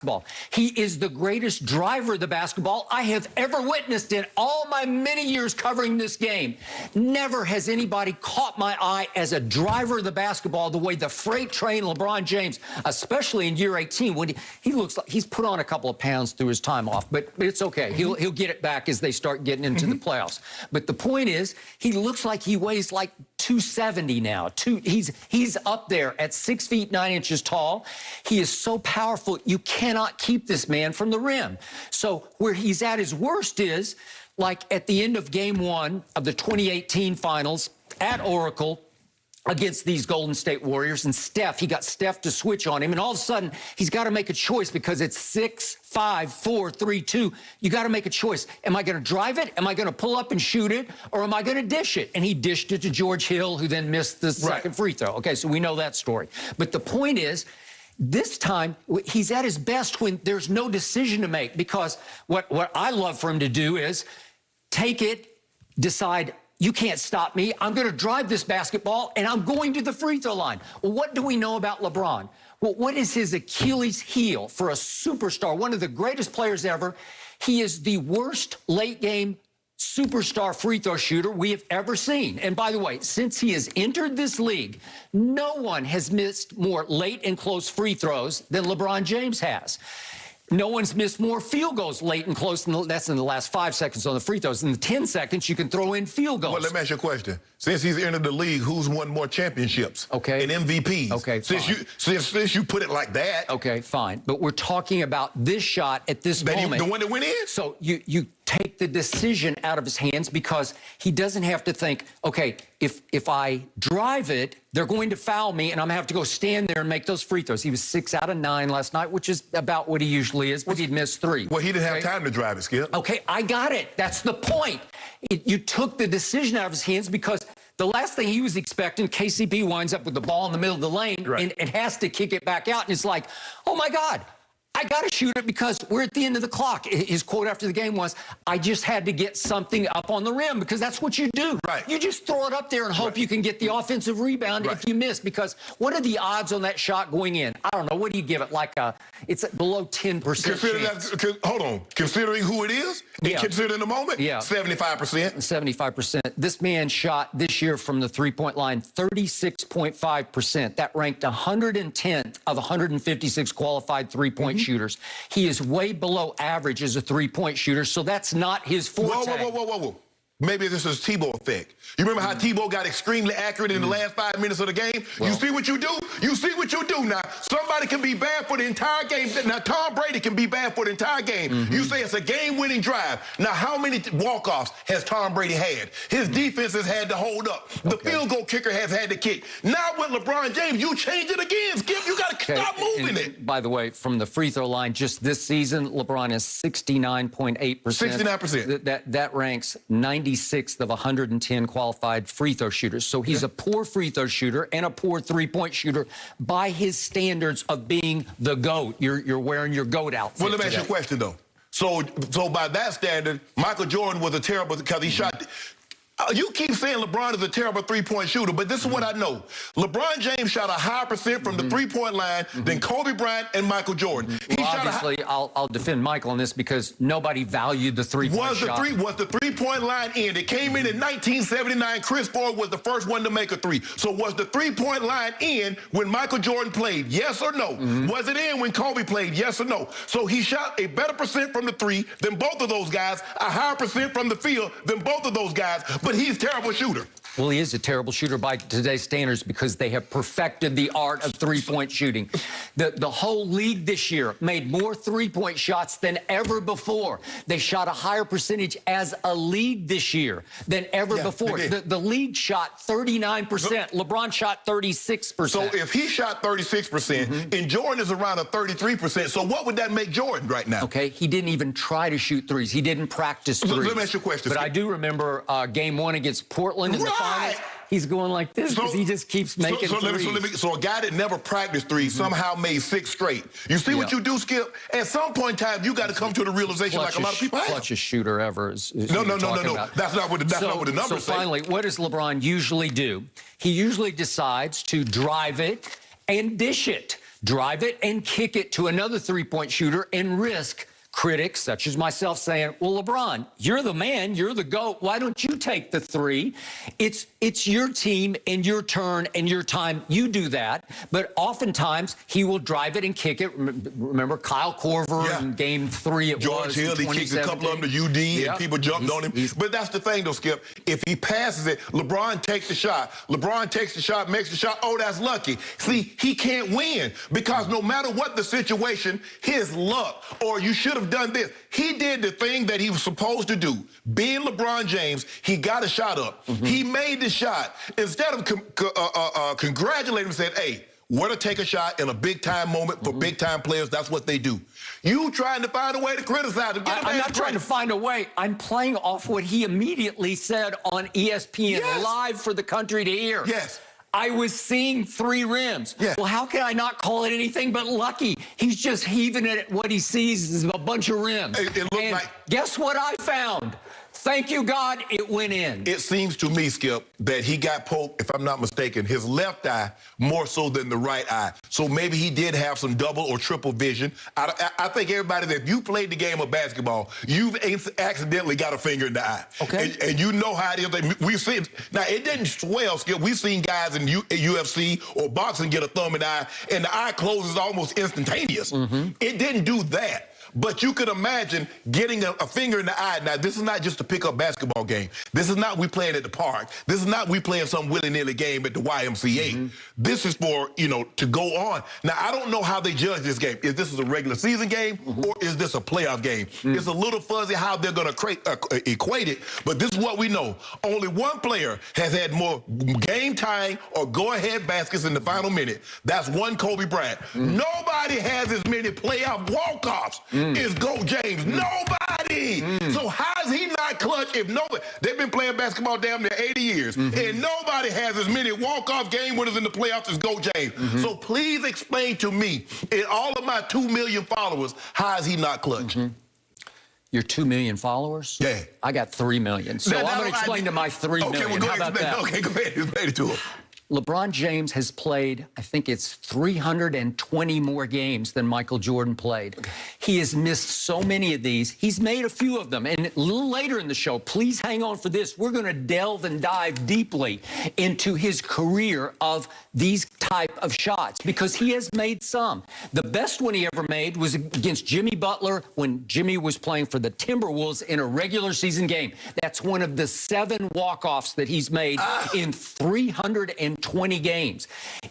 basketball. He is the greatest driver of the basketball I have ever witnessed in all my many years covering this game. Never has anybody caught my eye as a driver of the basketball the way the freight train LeBron James, especially in year 18, when he looks like he's put on a couple of pounds through his time off, but it's okay. He'll get it back as they start getting into the playoffs. But the point is, he looks like he weighs like 270 now. He's up there at 6 feet 9 inches tall. He is so powerful, you cannot keep this man from the rim. So where he's at his worst is like at the end of game 1 of the 2018 finals at Oracle against these Golden State Warriors, and he got Steph to switch on him, and all of a sudden he's got to make a choice because it's 6, 5, 4, 3, 2. You got to make a choice. Am I going to drive it? Am I going to pull up and shoot it? Or am I going to dish it? And he dished it to George Hill, who then missed the second free throw. Okay, so we know that story. But the point is, this time, he's at his best when there's no decision to make, because what I love for him to do is take it, decide, you can't stop me. I'm going to drive this basketball, and I'm going to the free throw line. Well, what do we know about LeBron? Well, what is his Achilles heel for a superstar, one of the greatest players ever? He is the worst late-game superstar free throw shooter we have ever seen. And by the way, since he has entered this league, no one has missed more late and close free throws than LeBron James has. No one's missed more field goals late and close. That's in the last 5 seconds on the free throws. In the 10 seconds, you can throw in field goals. Well, let me ask you a question. Since he's entered the league, who's won more championships? Okay. And MVPs? Okay, fine. Since you put it like that. Okay, fine. But we're talking about this shot at this moment. The one that went in? So you take the decision out of his hands, because he doesn't have to think, okay, if I drive it, they're going to foul me, and I'm going to have to go stand there and make those free throws. He was 6 out of 9 last night, which is about what he usually is, but he'd missed 3. Well, he didn't have time to drive it, Skip. Okay, I got it. That's the point. You took the decision out of his hands, because the last thing he was expecting, KCP winds up with the ball in the middle of the lane, and has to kick it back out, and it's like, oh, my God. I got to shoot it because we're at the end of the clock. His quote after the game was, I just had to get something up on the rim, because that's what you do. Right. You just throw it up there and hope you can get the offensive rebound if you miss, because what are the odds on that shot going in? I don't know. What do you give it? Like it's below 10% chance. Hold on. Considering who it is and considering the moment, 75%. 75%. This man shot this year from the three-point line 36.5%. That ranked 110th of 156 qualified three-point shooters. He is way below average as a three-point shooter, so that's not his forte. Whoa. Maybe this is Tebow effect. You remember how Tebow got extremely accurate in the last 5 minutes of the game? Well, you see what you do? You see what you do now. Somebody can be bad for the entire game. Now, Tom Brady can be bad for the entire game. You say it's a game-winning drive. Now, how many walk-offs has Tom Brady had? His defense has had to hold up. The field goal kicker has had to kick. Now, with LeBron James, you change it again. Skip, you got to stop moving it. By the way, from the free throw line, just this season, LeBron is 69.8%. 69%. That ranks 96th of 110 qualified free throw shooters. So he's a poor free throw shooter and a poor three-point shooter by his standards of being the GOAT. You're wearing your GOAT outfit. Well, let me ask you a question, though. So by that standard, Michael Jordan was a terrible, because he shot. You keep saying LeBron is a terrible three-point shooter, but this is what I know. LeBron James shot a higher percent from the three-point line than Kobe Bryant and Michael Jordan. Well, obviously, I'll defend Michael on this, because nobody valued the three-point shot. Was the three-point line in? It came in 1979. Chris Ford was the first one to make a three. So was the three-point line in when Michael Jordan played? Yes or no? Was it in when Kobe played? Yes or no? So he shot a better percent from the three than both of those guys, a higher percent from the field than both of those guys. But he's a terrible shooter. Well, he is a terrible shooter by today's standards, because they have perfected the art of three-point shooting. The whole league this year made more three-point shots than ever before. They shot a higher percentage as a league this year than ever before. The league shot 39%. LeBron shot 36%. So if he shot 36% and Jordan is around a 33%, so what would that make Jordan right now? Okay, he didn't even try to shoot threes. He didn't practice threes. Let me ask you a question. But I do remember game 1 against Portland in the finals. He's going like this because he just keeps making threes. So a guy that never practiced threes somehow made 6 straight. You see what you do, Skip? At some point in time, you got to come to the realization like a lot of people have. Clutchest shooter ever is No. That's not what the numbers say. So finally, what does LeBron usually do? He usually decides to drive it and dish it. drive it and kick it to another three-point shooter and risk critics such as myself saying, well, LeBron, you're the man, you're the GOAT. Why don't you take the three? It's your team and your turn and your time. You do that. But oftentimes he will drive it and kick it. Remember Kyle Korver in game 3 George Hill, he kicked a couple of them to UD and people jumped on him. But that's the thing though, Skip. If he passes it, LeBron takes the shot. LeBron takes the shot, makes the shot. Oh, that's lucky. See, he can't win because no matter what the situation, his luck, or you should have done this. He did the thing that he was supposed to do. Being LeBron James, he got a shot up. He made the shot. Instead of congratulating him, said, hey, we're to take a shot in a big-time moment for big-time players. That's what they do. You trying to find a way to criticize him. I'm not trying to find a way. I'm playing off what he immediately said on ESPN live for the country to hear. Yes. I was seeing 3 rims. Yeah. Well, how can I not call it anything but lucky? He's just heaving it at what he sees is a bunch of rims. It looked and like... guess what I found? Thank you, God, it went in. It seems to me, Skip, that he got poked, if I'm not mistaken, his left eye more so than the right eye. So maybe he did have some double or triple vision. I think everybody that if you played the game of basketball, you've accidentally got a finger in the eye. Okay. And you know how it is. We've seen, now it didn't swell, Skip. We've seen guys in UFC or boxing get a thumb in the eye, and the eye closes almost instantaneous. It didn't do that. But you could imagine getting a finger in the eye. Now, this is not just a pickup basketball game. This is not we playing at the park. This is not we playing some willy-nilly game at the YMCA. This is for, you know, to go on. Now, I don't know how they judge this game. Is this a regular season game or is this a playoff game? It's a little fuzzy how they're going to equate it, but this is what we know. Only one player has had more game time or go-ahead baskets in the final minute. That's one Kobe Bryant. Nobody has as many playoff walk-offs is Go James. Nobody. So how is he not clutch if nobody? They've been playing basketball damn near 80 years, and nobody has as many walk-off game winners in the playoffs as Go James. So please explain to me, in all of my 2 million followers, how is he not clutch? Your 2 million followers? Yeah. I got 3 million. So I'm going to explain to my 3 million. Well, go How ahead, about that? Okay, go ahead. Explain it to him. LeBron James has played, I think it's 320 more games than Michael Jordan played. He has missed so many of these. He's made a few of them. And a little later in the show, please hang on for this. We're going to delve and dive deeply into his career of these type of shots because he has made some. The best one he ever made was against Jimmy Butler when Jimmy was playing for the Timberwolves in a regular season game. That's one of the 7 walk-offs that he's made in 320 games.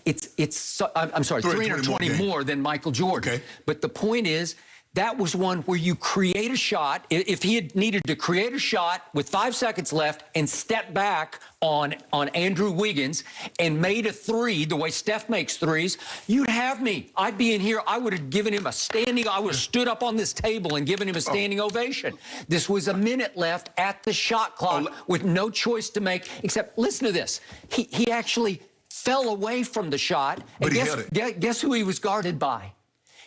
I'm sorry, 320 more than Michael Jordan. Okay. But the point is, that was one where you create a shot. If he had needed to create a shot with 5 seconds left and step back on Andrew Wiggins and made a 3 the way Steph makes 3s, you'd have me. I'd be in here. I would have given him a standing. I would have stood up on this table and given him a standing ovation. This was a minute left at the shot clock with no choice to make except, listen to this. He actually fell away from the shot. But And guess who he was guarded by?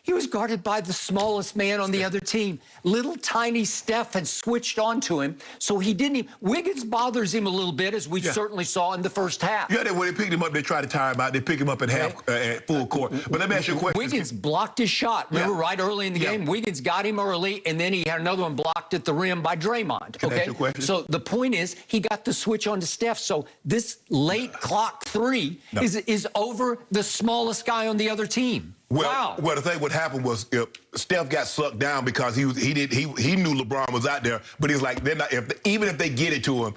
He was guarded by the smallest man on the other team. Little tiny Steph had switched onto him, so he didn't even... Wiggins bothers him a little bit, as we certainly saw in the first half. Yeah, when they picked him up, they tried to tire him out. They picked him up at at full court. But let me ask you a question. Wiggins blocked his shot. Remember, right early in the game, Wiggins got him early, and then he had another one blocked at the rim by Draymond. Can I ask you a question? So the point is, he got the switch onto Steph, so this late clock 3 is over the smallest guy on the other team. Well, the thing what happened was Steph got sucked down because he knew LeBron was out there, but he's like, they're not. Even if they get it to him,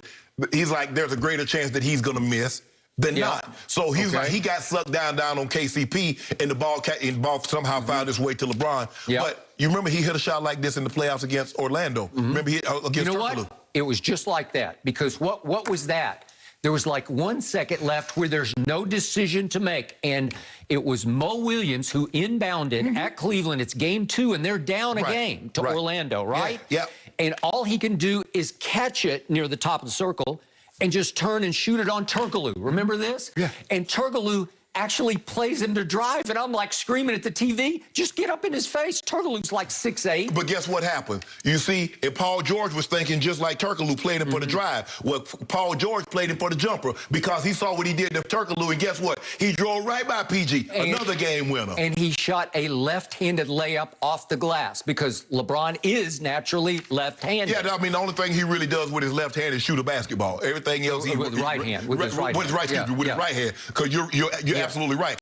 he's like, there's a greater chance that he's gonna miss than not. So he's like, he got sucked down on KCP, and the ball somehow found its way to LeBron. But you remember he hit a shot like this in the playoffs against Orlando. Remember he against You know what? It was just like that because what was that? There was like 1 second left where there's no decision to make. And it was Mo Williams who inbounded at Cleveland. It's game 2, and they're down a game to Orlando, right? Yeah. And all he can do is catch it near the top of the circle and just turn and shoot it on Turkoglu. Remember this? Yeah. And Turkoglu actually plays him to drive, and I'm like screaming at the TV, just get up in his face. Turkoglu's like 6'8". But guess what happened? You see, if Paul George was thinking just like Turkoglu played him for the drive, well, Paul George played him for the jumper because he saw what he did to Turkoglu, and guess what? He drove right by PG, another game winner. And he shot a left-handed layup off the glass because LeBron is naturally left-handed. Yeah, I mean, the only thing he really does with his left hand is shoot a basketball. Everything else, with his right hand. With his right hand. With his right hand, because you're absolutely right.